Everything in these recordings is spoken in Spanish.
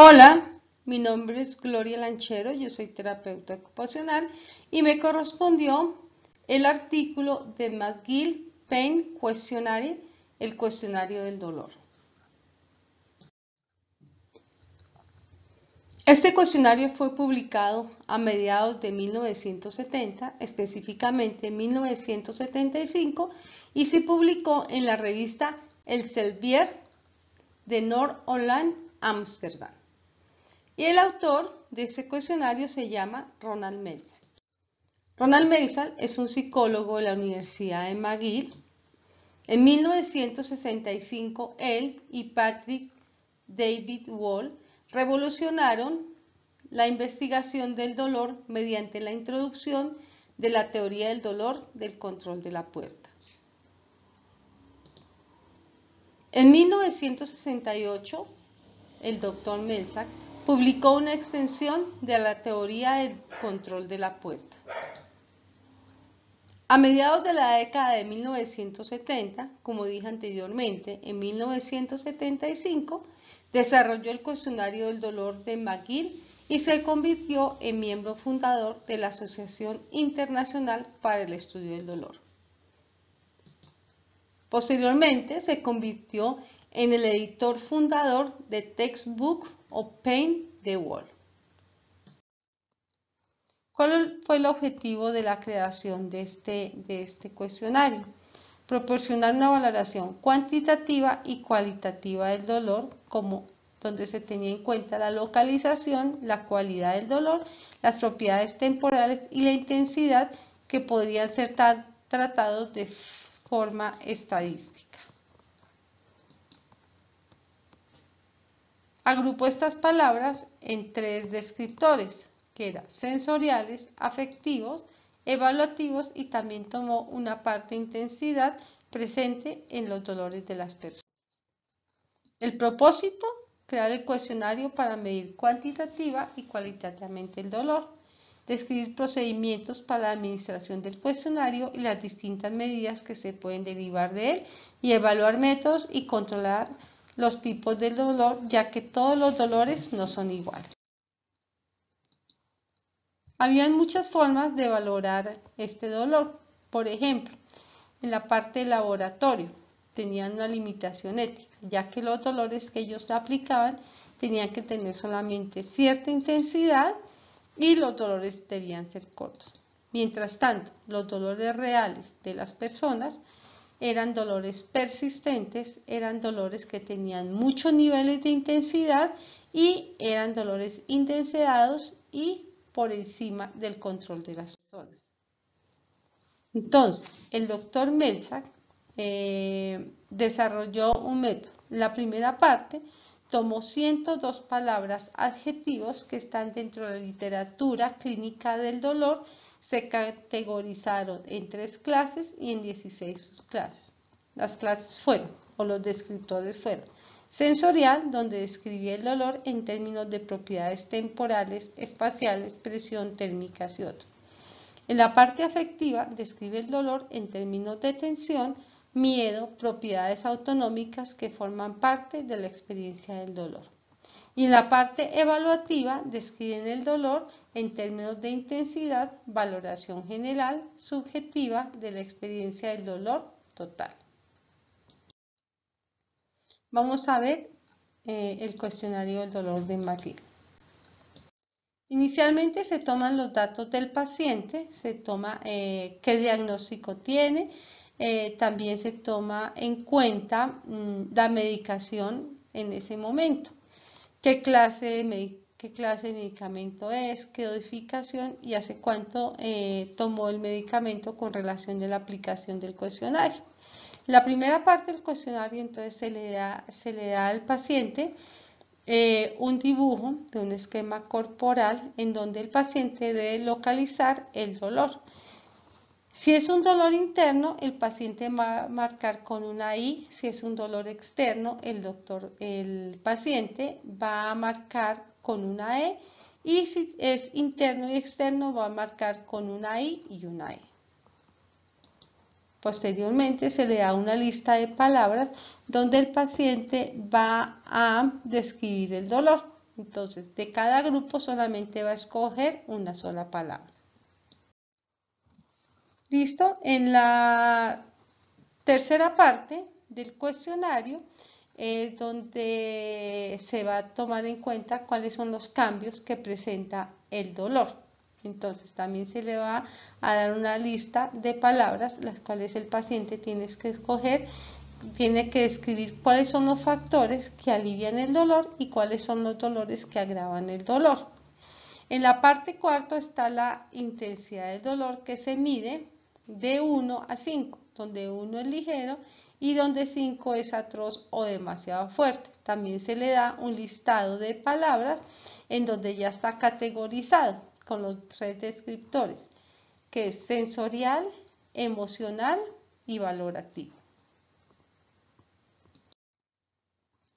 Hola, mi nombre es Gloria Lanchero, yo soy terapeuta ocupacional y me correspondió el artículo de McGill Pain Questionnaire, el cuestionario del dolor. Este cuestionario fue publicado a mediados de 1970, específicamente en 1975, y se publicó en la revista Elsevier de Noord-Holland, Ámsterdam. Y el autor de este cuestionario se llama Ronald Melzer. Ronald Melzer es un psicólogo de la Universidad de McGill. En 1965, él y Patrick David Wall revolucionaron la investigación del dolor mediante la introducción de la teoría del dolor del control de la puerta. En 1968, el Dr. Melzer publicó una extensión de la teoría del control de la puerta. A mediados de la década de 1970, como dije anteriormente, en 1975, desarrolló el cuestionario del dolor de McGill y se convirtió en miembro fundador de la Asociación Internacional para el Estudio del Dolor. Posteriormente se convirtió en el editor fundador de Textbook of Pain de Wall. ¿Cuál fue el objetivo de la creación de este cuestionario? Proporcionar una valoración cuantitativa y cualitativa del dolor, donde se tenía en cuenta la localización, la cualidad del dolor, las propiedades temporales y la intensidad que podrían ser tratados de forma estadística. Agrupó estas palabras en tres descriptores, que eran sensoriales, afectivos, evaluativos, y también tomó una parte de intensidad presente en los dolores de las personas. El propósito: crear el cuestionario para medir cuantitativa y cualitativamente el dolor, describir procedimientos para la administración del cuestionario y las distintas medidas que se pueden derivar de él, y evaluar métodos y controlar los tipos de dolor, ya que todos los dolores no son iguales. Habían muchas formas de valorar este dolor. Por ejemplo, en la parte de laboratorio tenían una limitación ética, ya que los dolores que ellos aplicaban tenían que tener solamente cierta intensidad y los dolores debían ser cortos. Mientras tanto, los dolores reales de las personas eran dolores persistentes, eran dolores que tenían muchos niveles de intensidad y eran dolores intensidados y por encima del control de las personas. Entonces, el Dr. Melzer desarrolló un método. La primera parte tomó 102 palabras adjetivos que están dentro de la literatura clínica del dolor, se categorizaron en 3 clases y en 16 subclases. Las clases fueron, o los descriptores fueron: sensorial, donde describía el dolor en términos de propiedades temporales, espaciales, presión, térmicas y otros. En la parte afectiva, describe el dolor en términos de tensión, miedo, propiedades autonómicas que forman parte de la experiencia del dolor. Y en la parte evaluativa, describen el dolor en términos de intensidad, valoración general, subjetiva de la experiencia del dolor total. Vamos a ver el cuestionario del dolor de McGill. Inicialmente se toman los datos del paciente, se toma qué diagnóstico tiene, también se toma en cuenta la medicación en ese momento, qué clase de medicamento es, qué dosificación y hace cuánto tomó el medicamento con relación de la aplicación del cuestionario. La primera parte del cuestionario, entonces, se le da al paciente un dibujo de un esquema corporal en donde el paciente debe localizar el dolor. Si es un dolor interno, el paciente va a marcar con una I. Si es un dolor externo, el paciente va a marcar con una E. Y si es interno y externo, va a marcar con una I y una E. Posteriormente se le da una lista de palabras donde el paciente va a describir el dolor. Entonces, de cada grupo solamente va a escoger una sola palabra. ¿Listo? En la tercera parte del cuestionario donde se va a tomar en cuenta cuáles son los cambios que presenta el dolor. Entonces también se le va a dar una lista de palabras las cuales el paciente tiene que escoger, tiene que describir cuáles son los factores que alivian el dolor y cuáles son los dolores que agravan el dolor. En la parte cuarta está la intensidad del dolor que se mide de 1 a 5, donde 1 es ligero y donde 5 es atroz o demasiado fuerte. También se le da un listado de palabras en donde ya está categorizado con los 3 descriptores, que es sensorial, emocional y valorativo.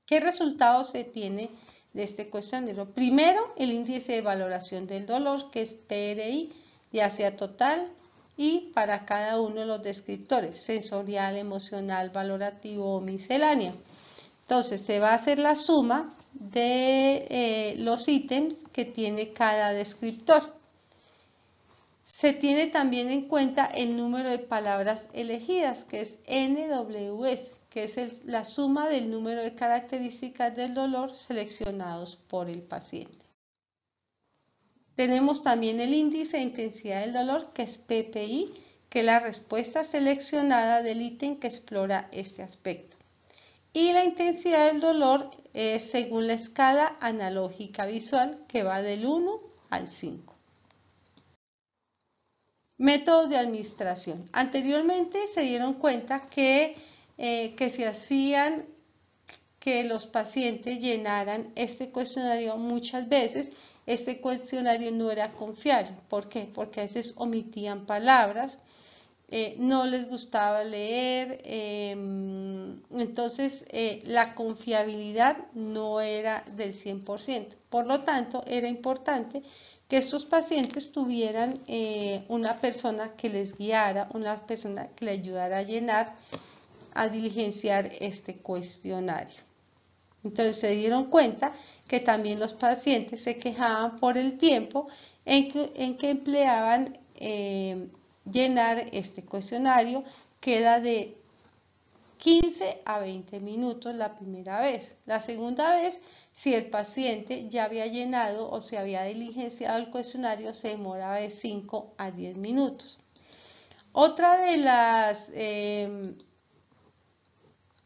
¿Qué resultados se tiene de este cuestionario? Primero, el índice de valoración del dolor, que es PRI, ya sea total y para cada uno de los descriptores, sensorial, emocional, valorativo o miscelánea. Entonces, se va a hacer la suma de los ítems que tiene cada descriptor. Se tiene también en cuenta el número de palabras elegidas, que es NWS, que es la suma del número de características del dolor seleccionados por el paciente. Tenemos también el índice de intensidad del dolor, que es PPI, que es la respuesta seleccionada del ítem que explora este aspecto. Y la intensidad del dolor es según la escala analógica visual, que va del 1 al 5. Métodos de administración. Anteriormente se dieron cuenta que se hacían que los pacientes llenaran este cuestionario muchas veces. Este cuestionario no era confiable. ¿Por qué? Porque a veces omitían palabras, no les gustaba leer, entonces la confiabilidad no era del 100%. Por lo tanto, era importante que estos pacientes tuvieran una persona que les guiara, una persona que les ayudara a llenar, a diligenciar este cuestionario. Entonces se dieron cuenta que también los pacientes se quejaban por el tiempo en que empleaban llenar este cuestionario, que era de 15 a 20 minutos la primera vez. La segunda vez, si el paciente ya había llenado o se había diligenciado el cuestionario, se demoraba de 5 a 10 minutos. Otra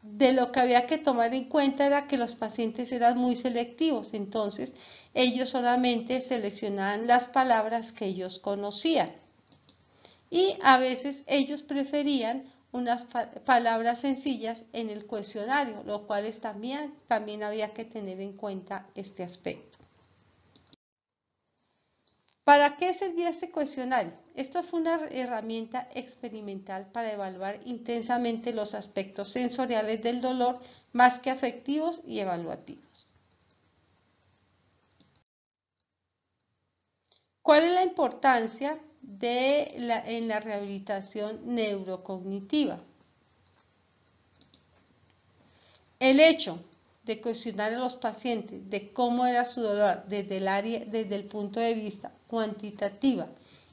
de lo que había que tomar en cuenta era que los pacientes eran muy selectivos, entonces ellos solamente seleccionaban las palabras que ellos conocían y a veces ellos preferían unas palabras sencillas en el cuestionario, lo cual también había que tener en cuenta este aspecto. ¿Para qué servía este cuestionario? Esto fue una herramienta experimental para evaluar intensamente los aspectos sensoriales del dolor más que afectivos y evaluativos. ¿Cuál es la importancia en la rehabilitación neurocognitiva? El hecho de cuestionar a los pacientes de cómo era su dolor desde el punto de vista cuantitativa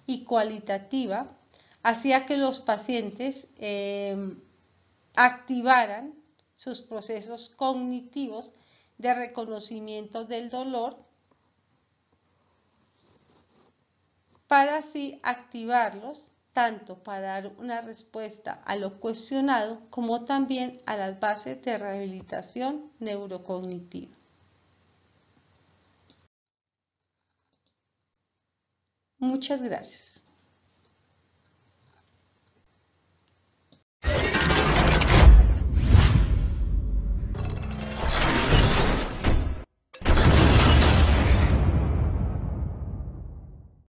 y cualitativa hacía que los pacientes activaran sus procesos cognitivos de reconocimiento del dolor para así activarlos tanto para dar una respuesta a lo cuestionado como también a las bases de rehabilitación neurocognitiva. Muchas gracias.